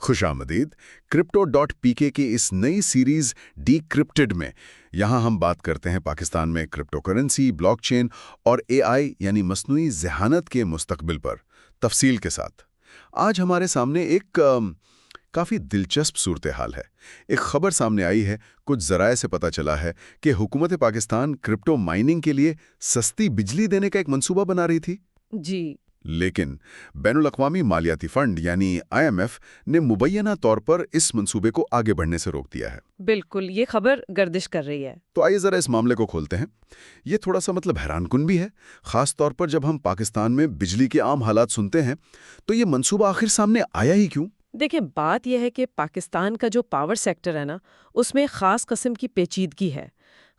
खुश आमदीद crypto.pk की इस नई सीरीज डीक्रिप्टेड में यहाँ हम बात करते हैं पाकिस्तान में क्रिप्टो करेंसी, ब्लॉकचेन और एआई यानी मसनूई ज़हानत के मुस्तकबिल पर तफसील के साथ। आज हमारे सामने एक काफ़ी दिलचस्प सूरत हाल है। एक खबर सामने आई है, कुछ ज़राए से पता चला है कि हुकूमत पाकिस्तान क्रिप्टो माइनिंग के लिए सस्ती बिजली देने का एक मंसूबा बना रही थी जी। लेकिन बैनुल-अक़वामी मालियाती फंड यानी IMF ने मुबैना तौर पर इस मंसूबे को आगे बढ़ने से रोक दिया है। बिल्कुल, ये खबर गर्दिश कर रही है। तो आइए ज़रा इस मामले को खोलते हैं। ये थोड़ा सा हैरानकुन भी है, ख़ास तौर पर जब हम पाकिस्तान में बिजली के आम हालात सुनते हैं। तो ये मंसूबा आखिर सामने आया ही क्यों? देखिए, बात यह है कि पाकिस्तान का जो पावर सेक्टर है ना, उसमें ख़ास किस्म की पेचीदगी है।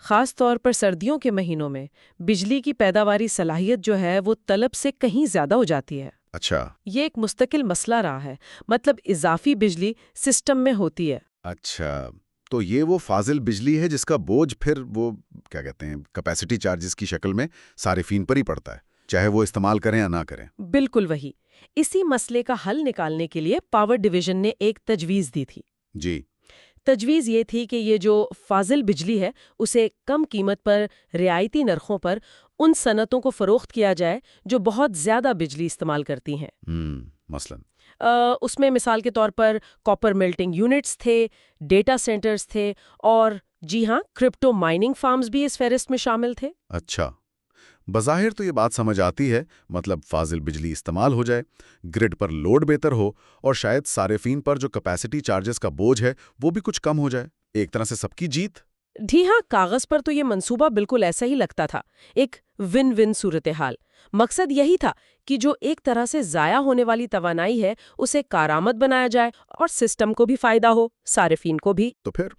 ख़ास तौर पर सर्दियों के महीनों में बिजली की पैदावारी सलाहियत जो है वो तलब से कहीं ज़्यादा हो जाती है। अच्छा। ये एक मुस्तकिल मसला रहा है, मतलब इजाफी बिजली सिस्टम में होती है। अच्छा, तो ये वो फाजिल बिजली है जिसका बोझ फिर वो क्या कहते हैं कैपेसिटी चार्जेस की शक्ल में सारिफीन पर ही पड़ता है, चाहे वो इस्तेमाल करें या ना करें। बिल्कुल वही। इसी मसले का हल निकालने के लिए पावर डिवीजन ने एक तजवीज़ दी थी। जी। तजवीज़ ये थी कि ये जो फाजिल बिजली है उसे कम कीमत पर रियायती नरखों पर उन सनतों को फ़रोख्त किया जाए जो बहुत ज़्यादा बिजली इस्तेमाल करती हैं। मसलन उसमें मिसाल के तौर पर कॉपर मेल्टिंग यूनिट्स थे, डेटा सेंटर्स थे और जी हाँ, क्रिप्टो माइनिंग फार्म्स भी इस फहरिस्त में शामिल थे। अच्छा, बज़ाहिर तो ये बात समझ आती है, मतलब फाजिल बिजली इस्तेमाल हो जाए, ग्रिड पर लोड बेहतर हो और शायद सारिफीन पर जो कैपेसिटी चार्जेस का बोझ है वो भी कुछ कम हो जाए। एक तरह से सबकी जीत। जी हाँ, कागज पर तो ये मंसूबा बिल्कुल ऐसा ही लगता था, एक विन विन सूरत हाल। मकसद यही था कि जो एक तरह से ज़ाया होने वाली तवानाई है उसे कारामद बनाया जाए और सिस्टम को भी फायदा हो, सारिफीन को भी। तो फिर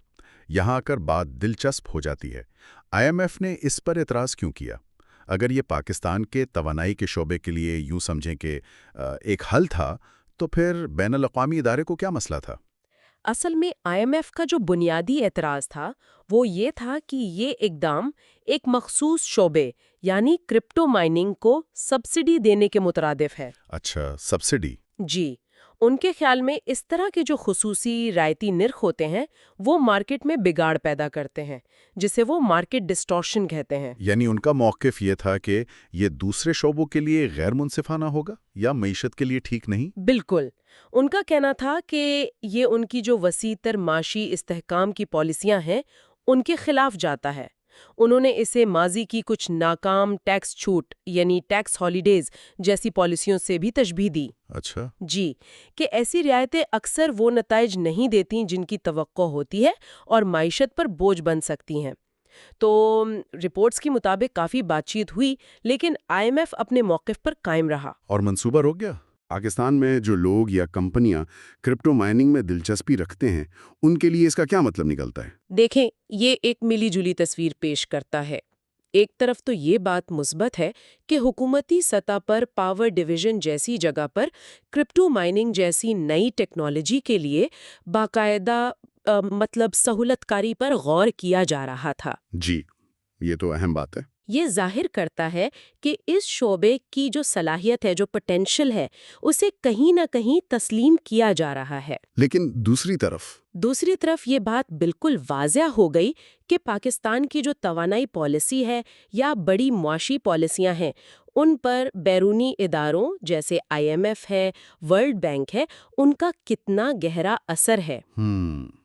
यहाँ आकर बात दिलचस्प हो जाती है। IMF ने इस पर एतराज़ क्यों किया? अगर ये पाकिस्तान के तवानाई के शोबे के लिए यूं समझें कि एक हल था, तो फिर बैनुल-अक़वामी इदारे को क्या मसला था? असल में IMF का जो बुनियादी एतराज़ था वो ये था कि ये इक़दाम एक मखसूस शोबे यानी क्रिप्टो माइनिंग को सब्सिडी देने के मुतरादिफ है। अच्छा, सब्सिडी। जी, उनके ख्याल में इस तरह के जो खुसूसी रायती निर्ख होते हैं वो मार्केट में बिगाड़ पैदा करते हैं, जिसे वो मार्केट डिस्टॉर्शन कहते हैं। यानी उनका मौक़िफ़ ये था कि ये दूसरे शोबों के लिए गैर मुनसिफाना होगा या मईशत के लिए ठीक नहीं? बिल्कुल। उनका कहना था कि ये उनकी जो वसीतर माशी इस्तेहकाम की पॉलिसियां हैं उनके खिलाफ जाता है। उन्होंने इसे माजी की कुछ नाकाम टैक्स छूट यानी टैक्स हॉलीडेज जैसी पॉलिसियों से भी तशबीह दी। अच्छा। जी, कि ऐसी रियायतें अक्सर वो नताइज नहीं देती जिनकी तवक्को होती है और माइशत पर बोझ बन सकती हैं। तो रिपोर्ट्स के मुताबिक काफ़ी बातचीत हुई, लेकिन IMF अपने मौक़िफ़ पर कायम रहा। और मंसूबा रुक गया? पाकिस्तान में जो लोग या कंपनियां क्रिप्टो माइनिंग में दिलचस्पी रखते हैं, उनके लिए इसका क्या मतलब निकलता है? देखें, ये एक मिली-जुली तस्वीर पेश करता है। एक तरफ तो ये बात मुस्बत है कि हुकूमती सतह पर पावर डिवीजन जैसी जगह पर क्रिप्टो माइनिंग जैसी नई टेक्नोलॉजी के लिए बाकायदा मतलब सहूलतकारी पर गौर किया जा रहा था। जी, ये तो अहम बात है। ये जाहिर करता है कि इस शोबे की जो सलाहियत है, जो पोटेंशियल है, उसे कहीं ना कहीं तस्लीम किया जा रहा है। लेकिन दूसरी तरफ ये बात बिल्कुल वाज़िया हो गई कि पाकिस्तान की जो तवानाई पॉलिसी है या बड़ी मुआशी पॉलिसियां हैं, उन पर बैरूनी इदारों जैसे IMF है, वर्ल्ड बैंक है, उनका कितना गहरा असर है।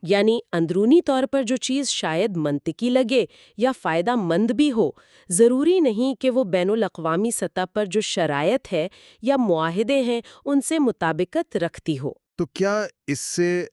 यानी अंदरूनी तौर पर जो चीज़ शायद मंतिकी लगे या फ़ायदा मंद भी हो, ज़रूरी नहीं कि वो बैनुल-अक़वामी सतह पर जो शरायत है या मुआहिदे हैं उनसे मुताबिकत रखती हो। तो क्या इससे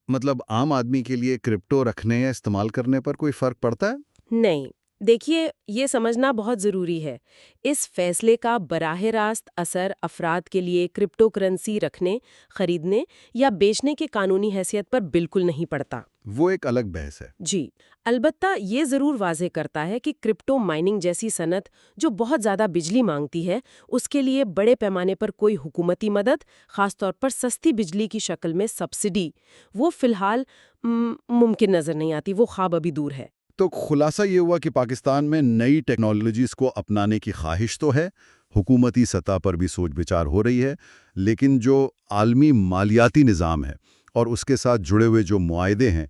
मतलब आम आदमी के लिए क्रिप्टो रखने या इस्तेमाल करने पर कोई फर्क पड़ता है? नहीं, देखिए, ये समझना बहुत ज़रूरी है। इस फैसले का बराह रास्त असर अफराद के लिए क्रिप्टो करेंसी रखने, खरीदने या बेचने के कानूनी हैसियत पर बिल्कुल नहीं पड़ता। वो एक अलग बहस है। जी, अलबत्ता ये ज़रूर वाज़ेह करता है कि क्रिप्टो माइनिंग जैसी सनत जो बहुत ज़्यादा बिजली मांगती है, उसके लिए बड़े पैमाने पर कोई हुकूमती मदद, ख़ासतौर पर सस्ती बिजली की शक्ल में सब्सिडी, वो फ़िलहाल मुमकिन नज़र नहीं आती, वो ख्वाब अभी दूर है। तो खुलासा ये हुआ कि पाकिस्तान में नई टेक्नोलॉजीज़ को अपनाने की ख्वाहिश तो है, हुकूमती सतह पर भी सोच विचार हो रही है, लेकिन जो आलमी मालियाती निज़ाम है اور اس کے ساتھ جڑے ہوئے جو معاہدے ہیں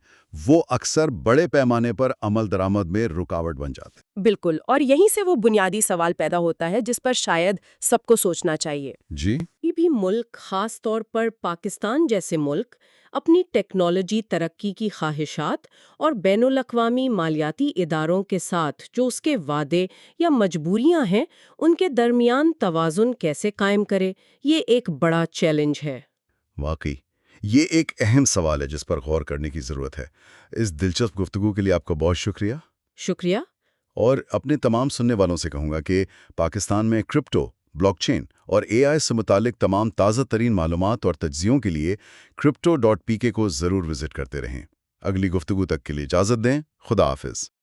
وہ اکثر بڑے پیمانے پر عمل درآمد میں رکاوٹ بن جاتے ہیں۔ بالکل، اور یہیں سے وہ بنیادی سوال پیدا ہوتا ہے جس پر شاید سب کو سوچنا چاہیے۔ جی یہ بھی ملک، خاص طور پر پاکستان جیسے ملک، اپنی ٹیکنالوجی ترقی کی خواہشات اور بین الاقوامی مالیاتی اداروں کے ساتھ جو اس کے وعدے یا مجبوریاں ہیں ان کے درمیان توازن کیسے قائم کرے، یہ ایک بڑا چیلنج ہے۔ واقعی یہ ایک اہم سوال ہے جس پر غور کرنے کی ضرورت ہے۔ اس دلچسپ گفتگو کے لیے آپ کا بہت شکریہ۔ شکریہ۔ اور اپنے تمام سننے والوں سے کہوں گا کہ پاکستان میں کرپٹو، بلاک چین اور اے آئی سے متعلق تمام تازہ ترین معلومات اور تجزیوں کے لیے crypto.pk کو ضرور وزٹ کرتے رہیں۔ اگلی گفتگو تک کے لیے اجازت دیں۔ خدا حافظ۔